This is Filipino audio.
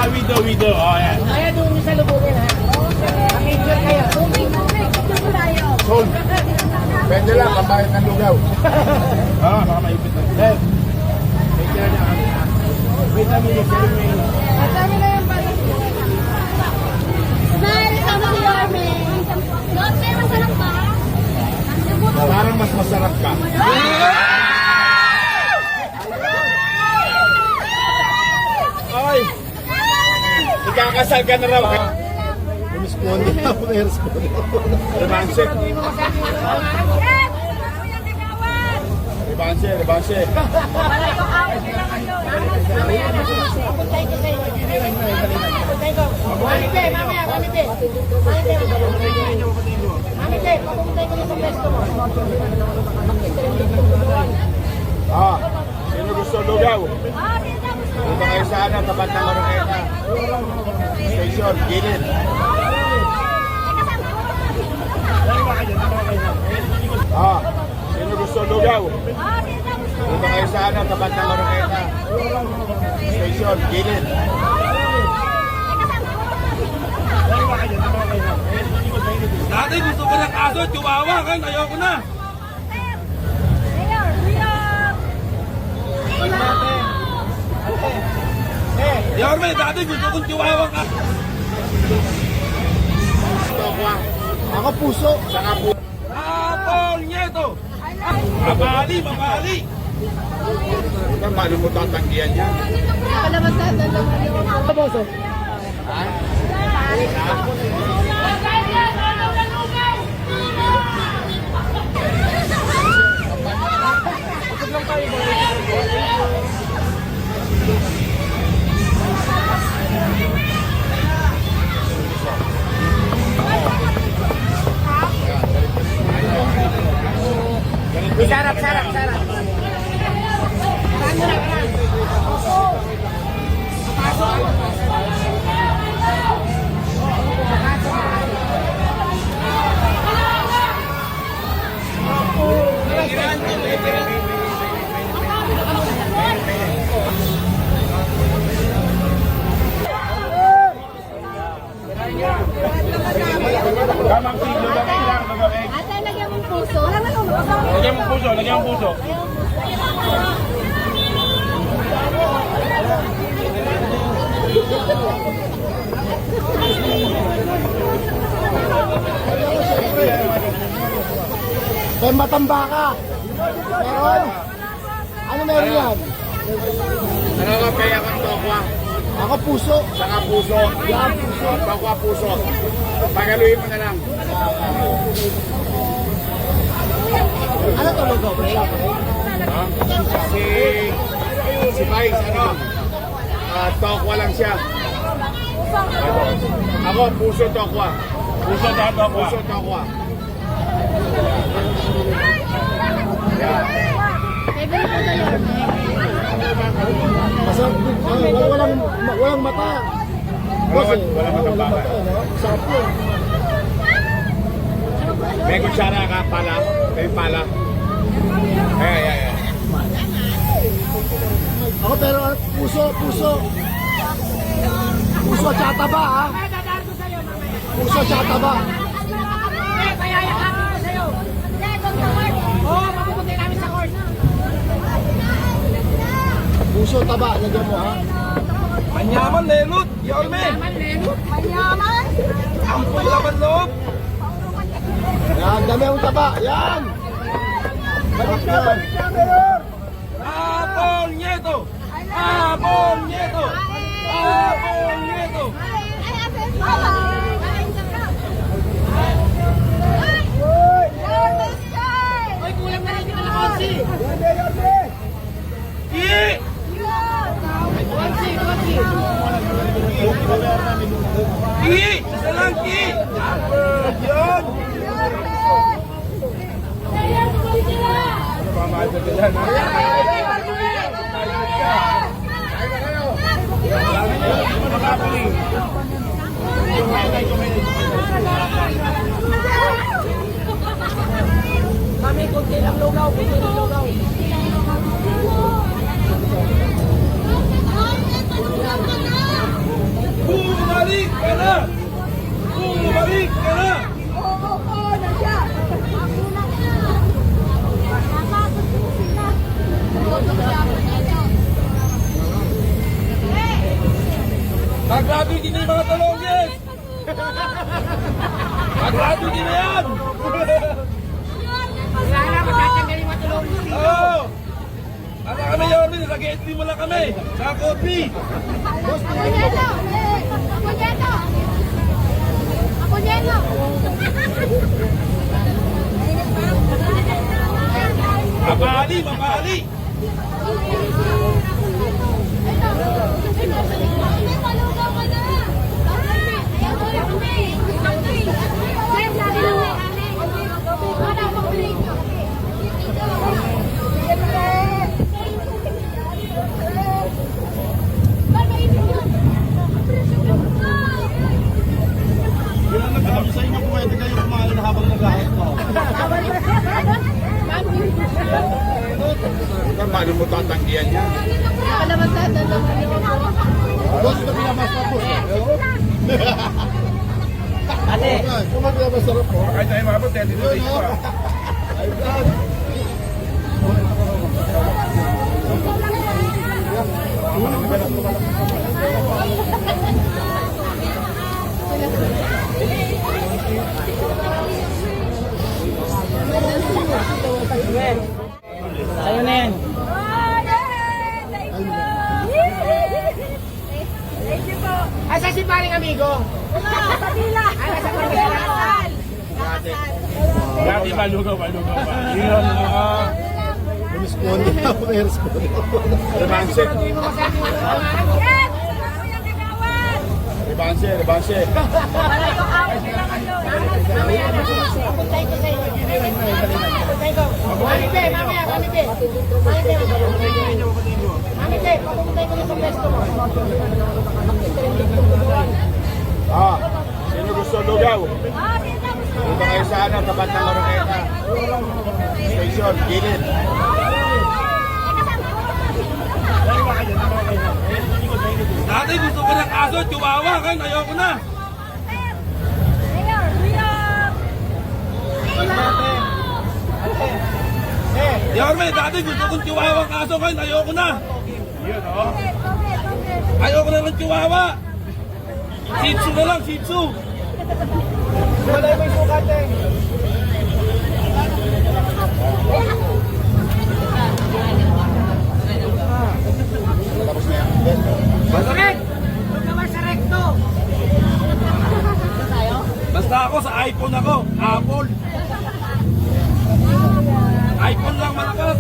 Widow. Oh, yan. Kaya doon sa lubugin, ha? Picture kayo. Picture tayo. Sold. Pwede lang, kabayad ng lugaw. Baka maipit na. Hey. Take care na kami. Wait a minute. At kami na yung pala. Smile, sama si Yorme. Yorme, masarap ba? Parang mas masarap ka. Okay. Ikakasal ka na raw. Responde na ako, may responde. Revanse. Revanse. Ah, sino gusto lugaw? Punta kayo sa ano, tapat ng Oroqueta. Station, gilid. Ah, sino gusto lugaw? Punta kayo sa ano, tapat ng Oroqueta. Station, gilid. Dati gusto ko ng aso, chihuahua, kan ayoko na. Yorme, dati gusto kong chihuahua ka. Ako puso. Saka puso. Apol Nieto. Mabali. Paano mo tatanggihan yan? Boso. Sarap. Gamang kilo lang lang, mag-aweg. Ate, lagyan mong puso. Lagyan mong puso. May matamba ka. Meron. Ano meron yan? Nakakapaya kang tokwa. Ako puso. Saka puso. Yan, puso. Tokwa puso. Pagaluhin mo na lang. Ano to lugaw, pre? Ha? Si Vice, ano? Tokwa lang siya. Ako, puso tokwa. Puso tokwa. Masarap. Walang mata. Walang matamba. Sarap yun. May kutsara ka, pala. May pala. Ayan. Ako pero puso. Puso at taba, ha? Puso at taba. Puso, taba, lagyan mo, ha? Manyaman, lelut, Yorme. Manyaman. Ampun laban loob. Yan, dami ang taba. Yan! Balik yan. Apol Nieto. Ay, kulang na lang yung alakonsi. Ki! Isa lang, Ki! Yun! Pamahal sa tiyan, ha? Kami, kunti lang lugaw. na! Bumalik ka na! Oo, nandiyan. Nakakot po sila. Nag-graduate din na yung mga talongges! Nag-graduate din na yan! Sana matatanggalin yung matulog mo dito. Oo! Ano kami yun? Nag-8 mo lang kami! Sa kopi! Ako Nieto! Ako Nieto! Ako Nieto! Mapali! Mapali! Malugaw ka na! Sabi sa inyo, pwede kayo kumain habang nag-ahit ko. Paano mo tatanggihan yan? Boss, na pinabas na boss. Ate, Kung magbabasarap po. Kahit tayo mga po, 30 days pa. sa'yo na yan. Thank you po. Asa si paring amigo? Sa dila. Ay, nasa Pangasinan. Dati malugaw pa. Yun na. Responde na ako, may responde. Rebanse. Hindi mo masabi mo sa mga Yan! Kuya Kagawan! Rebanse, rebanse. Wala yung awit nila ngayon. mamaya na. Pupuntay ko sa inyo. Pupuntay ko. Mami Pe, mamaya, Mami Pe. Mami Pe, Mami Pe, papuntay ko na sa pesto mo. Sino gusto lugaw? Ah, dito. Punta kayo sa tapat ng Oroqueta. Station, gilid. Dati gusto ko ng aso, chihuahua, kan ayoko na. Mayor, Yorme, dati gusto kong chihuahua ang aso, kan ayoko na. Ayoko na ng chihuahua. Shih Tzu na lang, Shih Tzu. Wala yung sukat eh. Tapos na yan. Correct! Huwag naman sa recto. Basta ako sa iPhone ako, Apple. iPhone lang malakas.